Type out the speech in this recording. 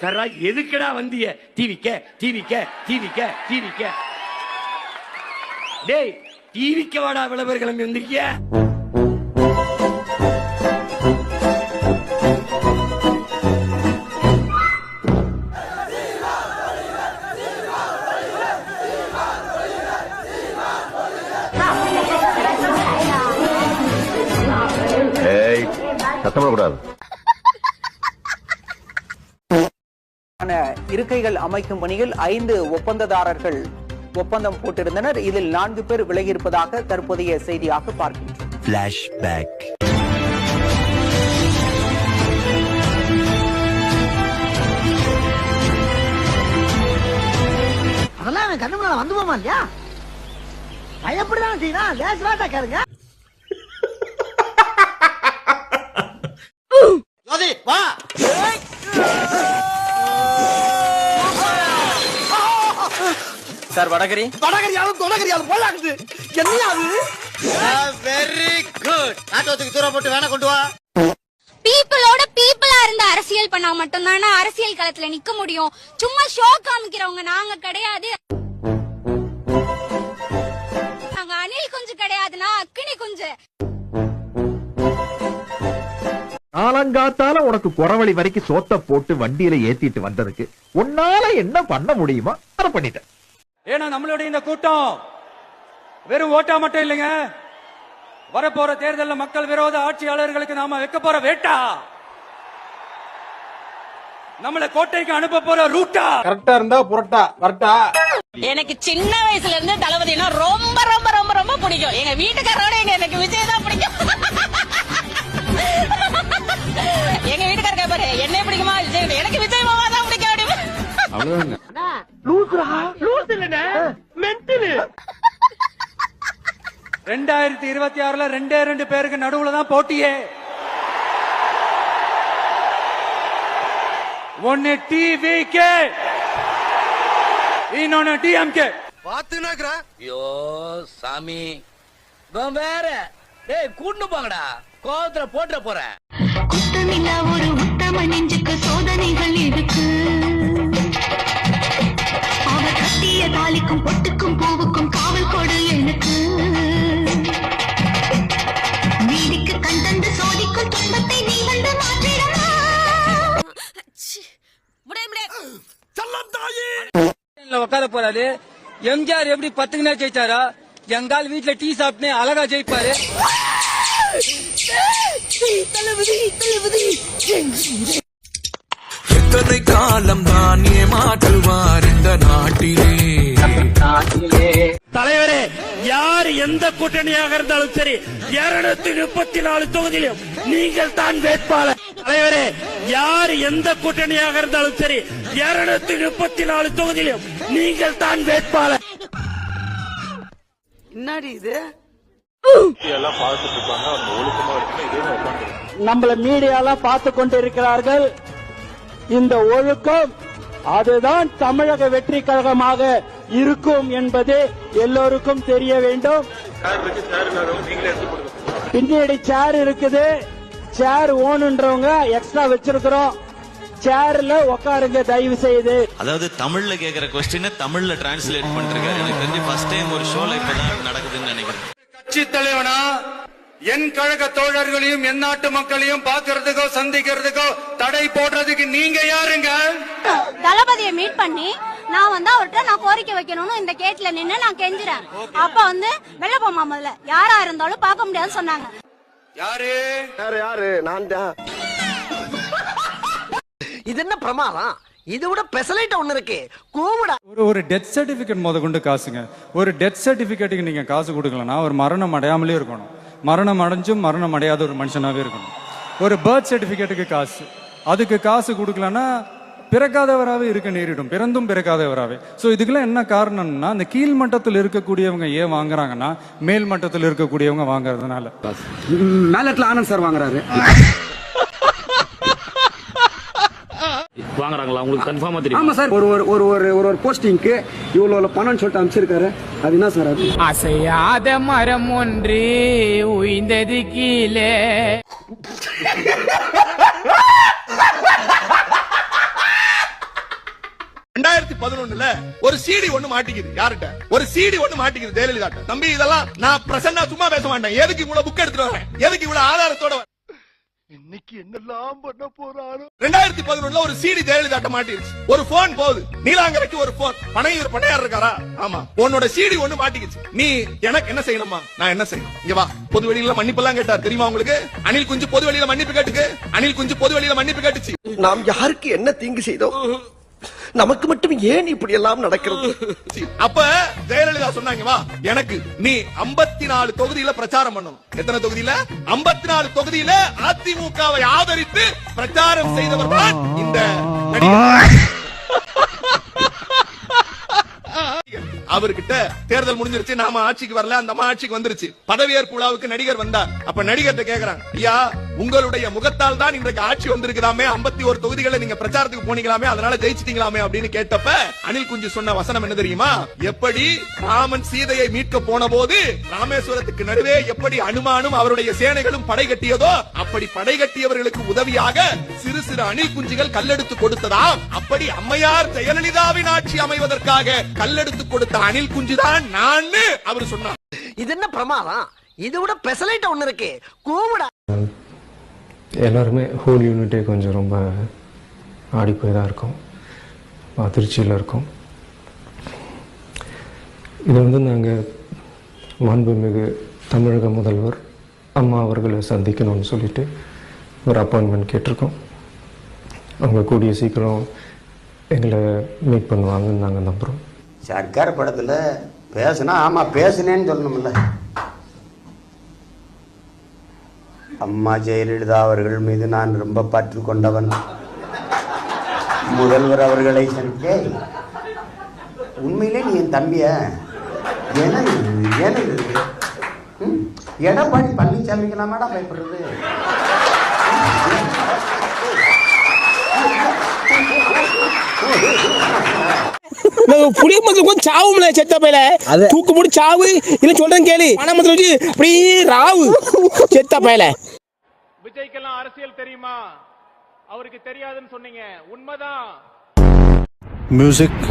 சரா எதுக்குடா வந்திய? டிவிக்க டிவிக்க டிவிக்க டிவிக்க டேய் டிவிக்க வாடா விளம்பர கிளம்பி வந்திருக்கிய. சத்தமிடக்கூடாது. இருக்கைகள் அமைக்கும் பணியில் 5 ஒப்பந்ததாரர்கள் ஒப்பந்தம் போட்டிருந்தனர். இதில் 4 பேர் விலகியிருப்பதாக தற்போதைய செய்தியாக பார்க்கின்றோம். அதெல்லாம் கண்ணு முன்னால வந்து போமா இல்லையா? பயப்படலாம் செய்யணும். லேசுவாட்டா கேளுங்க. வா சார் வடகரியாலும் தொடகரியாலும் போலாக்குது. என்னையா அது? Very good. நாட்டத்துக்கு தூரம் போட்டு வேணா கொண்டு வா. பீப்பிளோட பீப்பிளா இருந்து அரசியல் பண்ணா மட்டும்தானே அரசியல் களத்துல நிக்க முடியும். சும்மா ஷோ காமிக்கிறவங்க நாங்க கிடையாது. நாங்க அணில் குஞ்சு கிடையாதுன்னா அக்கினி குஞ்சு. காலங்காத்தால உனக்கு குறவழி வரைக்கும் சோத்த போட்டு வண்டியில ஏத்திட்டு வந்ததுக்கு உன்னால என்ன பண்ண முடியுமா அதை பண்ணிட்டேன். ஏன்னா நம்மளுடைய இந்த கூட்டம் வெறும் ஓட்டா மட்டும் இல்லைங்க. வரப்போற தேர்தலில் மக்கள் விரோத ஆட்சியாளர்களுக்கு நாம வைக்க போற வேட்டா, நம்மள கோட்டைக்கு அனுப்ப போற ரூட்டா. கரெக்டா இருந்தா புரட்டா வரட்டா. எனக்கு சின்ன வயசுல இருந்து தளபதினா ரொம்ப ரொம்ப ரொம்ப ரொம்ப பிடிக்கும். எங்க வீட்டுக்காரோட எனக்கு விஜய் தான் பிடிக்கும். எங்க வீட்டுக்கார கேப்பாரு என்ன பிடிக்குமா விஜய், எனக்கு விஜய் மாமா தான் பிடிக்கும். 2026ல 2 பேருக்கு நடுவுல தான் போட்டியே. ஒன்னு டிவிகே, இன்னொன்னு டிஎம்கே. பாத்துனாக்குறா. ஐயோ சாமி வேற டேய் கூட்டு போங்கடா, கோவத்துல போட்டுற போறேன். குத்தமில்லா ஒரு உத்தம நெஞ்சுக்கு சோதனைகள் இருக்கு. அவர் கட்டிய தாலிக்கும் பொட்டுக்கும் பூவுக்கும் காவல் கொடு எனக்கு. வீதிக்கு கண் தந்து சோதிக்கும் துன்பத்தை நீ வந்து மாற்றிடலாம். உட்கார போறாரு. எம்ஜிஆர் எப்படி 10 ஜெயிச்சாரா, எங்கால் வீட்டுல டீ சாப்பிட்டு அழகா ஜெயிப்பாரு. எத்தனை காலம் தான் ஏமாற்றுவார் இந்த நாட்டிலே. தலைவரே, யார் எந்த கூட்டணியாக இருந்தாலும் சரி 234 தொகுதியிலும் நீங்கள் தான் வேட்பாளர். தலைவரே, யார் எந்த கூட்டணியாக இருந்தாலும் சரி 234 தொகுதியிலும் நீங்கள் தான் வேட்பாளர். என்னடி இது? நம்மள மீடியாலாம் பார்த்து கொண்டு இருக்கிறார்கள். இந்த ஒழுக்கம் அதுதான் தமிழக வெற்றி கழகமாக இருக்கும் என்பது எல்லோருக்கும் தெரிய வேண்டும். பின்னாடி சேர் இருக்குது, சேர் ஓனுன்றவங்க எக்ஸ்ட்ரா வச்சிருக்கிறோம். சேர்ல உட்காருங்க தயவு செய்து. அதாவது தமிழ்ல கேக்குற கொஸ்டினை தமிழ்ல டிரான்ஸ்லேட் பண்றாரு. எனக்கு தெரிஞ்சு ஃபர்ஸ்ட் டைம் ஒரு ஷோல இப்பதான் நடக்குதுன்னு நினைக்கிறேன். கட்சி தலைவனா என் கழக தோழர்களையும் என் நாட்டு மக்களையும் பாக்குறதுக்கோ சந்திக்கிறதுக்கோ தடை போடுறதுக்கு நீங்க யாருங்க? தளபதியை மீட் பண்ணி நான் வந்து அவர்கிட்ட நான் கோரிக்கை வைக்கணும்னு இந்த கேட்ல நின்னு நான் கெஞ்சுறேன். அப்ப வந்து வெளில போமா முதல்ல யாரா இருந்தாலும் பார்க்க முடியாதுன்னு சொன்னாங்க. யாரு நான் தான். இது என்ன பிரமாதம்? இது விட பெசலைட் ஒண்ணு இருக்கு. கூவுடா. ஒரு டெத் சர்டிபிகேட் முத கொண்டு காசுங்க. ஒரு டெத் சர்டிபிகேட்டுக்கு நீங்க காசு கொடுக்கலன்னா ஒரு மரணம் அடையாமலே இருக்கணும். மரணம் அடைஞ்சும் மரணம் அடையாத ஒரு மனுஷனாவே இருக்கணும். ஒரு பர்த் சர்டிபிகேட்டுக்கு காசு, அதுக்கு காசு கொடுக்கலன்னா பிறக்காதவராகவே இருக்க நேரிடும், பிறந்தும் பிறக்காதவராகவே. ஸோ இதுக்கெல்லாம் என்ன காரணம்னா, அந்த கீழ் மட்டத்தில் இருக்கக்கூடியவங்க ஏன் வாங்குறாங்கன்னா மேல் மட்டத்தில் இருக்கக்கூடியவங்க வாங்குறதுனால. மேலட்ல ஆனந்த் சார் வாங்குறாரு. வாங்குறாங்களா? உங்களுக்கு கன்ஃபார்மா தெரியும்? ஆமா சார். ஒரு போஸ்டிங்க்கு இவ்வளவு பணம் சொல்லிட்டு அனுப்பிச்சிருக்காரு. அது என்ன சார்? அது அசையாத மரம் ஒன்று உயிர்ந்தது கீழே. 2011 ஒரு சிடி ஒண்ணு மாட்டிக்குது. யார்கிட்ட? ஒரு சிடி ஒண்ணு மாட்டிக்குது ஜெயலலிதா. தம்பி இதெல்லாம் நான் பிரசன்னா சும்மா பேச மாட்டேன். எதுக்கு இவ்வளவு புக் எடுத்துட்டு வரேன்? எதுக்கு இவ்வளவு ஆதாரத்தோட இன்னைக்கு என்னெல்லாம் பண்ண போறாரோ. 2011 ஒரு சிடி ஜெயலலிதா மாட்டிருச்சு. ஒரு போன் போகுது, நீலாங்கரைக்கு ஒரு போன். பணையார் இருக்காரா? ஆமா. உன்னோட சிடி ஒண்ணு மாட்டிக்கிச்சு. நீ எனக்கு என்ன செய்யணுமா? நான் என்ன செய்யணும்? இங்க வா. பொது வெளியில மன்னிப்பு எல்லாம் கேட்டார் தெரியுமா உங்களுக்கு? அனில் குஞ்சு பொது வெளியில மன்னிப்பு கேட்டுக்கு. அனில் குஞ்சு பொது வெளியில மன்னிப்பு கேட்டுச்சு. நாம் யாருக்கு என்ன தீங்கு செய்தோம்? நமக்கு மட்டும் ஏன் இப்படி எல்லாம் நடக்கிறது? அப்ப ஜெயலலிதா சொன்னாங்க, வா எனக்கு நீ 54 தொகுதியில பிரச்சாரம் பண்ணணும். எத்தனை தொகுதியில? 54 தொகுதியில அதிமுகவை ஆதரித்து பிரச்சாரம் செய்தவர் தான் இந்த நடிகர். அவர்கிட்ட தேர்தல் முடிஞ்சிருச்சு, நாம ஆட்சிக்கு வரல, அந்த அம்மா ஆட்சிக்கு வந்துருச்சு. பதவியேற்பு விழாவுக்கு நடிகர் வந்தார். அப்ப நடிகர்கிட்ட கேக்குறாங்க, ஐயா உங்களுடைய முகத்தால் தான் இன்றைக்கு ஆட்சி வந்திருக்குதாமே, 51 தொகுதிகளை நீங்க பிரச்சாரத்துக்கு போனீங்களாமே, அதனால ஜெயிச்சிட்டீங்களாமே அப்படின்னு கேட்டப்ப அனில் குஞ்சு சொன்ன வசனம் என்ன தெரியுமா? எப்படி ராமன் சீதையை மீட்க போன போது ராமேஸ்வரத்துக்கு நடுவே எப்படி அனுமானும் அவருடைய சேனைகளும் படை கட்டியதோ, அப்படி படை கட்டியவர்களுக்கு உதவியாக சிறு சிறு அணில் குஞ்சுகள் கல்லெடுத்து கொடுத்ததாம். அப்படி அம்மையார் ஜெயலலிதாவின் ஆட்சி அமைவதற்காக கல்லெடுத்து கொடுத்த அணில் குஞ்சுதான் நான் அவர் சொன்னார். இது என்ன பிரமாதம்? இது விட பெசலைட் ஒண்ணு இருக்கு. கூவுடா. எல்லாருமே ஹோல் யூனிட்டே கொஞ்சம் ரொம்ப ஆடி போய் தான் இருக்கும், அதிர்ச்சியில் இருக்கும். இதை வந்து நாங்கள் மாண்புமிகு தமிழக முதல்வர் அம்மா அவர்களை சந்திக்கணும்னு சொல்லிட்டு ஒரு அப்பாயின்மெண்ட் கேட்டிருக்கோம். அவங்க கூடிய சீக்கிரம் எங்களை மீட் பண்ணுவாங்கன்னு நாங்கள் நம்புகிறோம். சர்க்கார் படத்துல பேசுனா ஆமா பேசுனேன்னு சொல்லணும்ல. அம்மா ஜெயலலிதா அவர்கள் மீது நான் ரொம்ப பற்று கொண்டவன். முதல்வர் அவர்களை சந்திக்க உண்மையிலே நீ என் தம்பிய எடப்பாடி பழனிசாமிக்கெல்லாமாடா பயப்படுறது? புளிய மரத்துல சாவும்ல செத்த பையில தூக்கு போட்டு சாவு இல்ல சொல்றேன் கேளு. பண மரத்துல வச்சு அப்படியே ராவு செத்த பையில. விஜய்க்கெல்லாம் அரசியல் தெரியுமா? அவருக்கு தெரியாதுன்னு சொன்னீங்க, உண்மைதான். மியூசிக்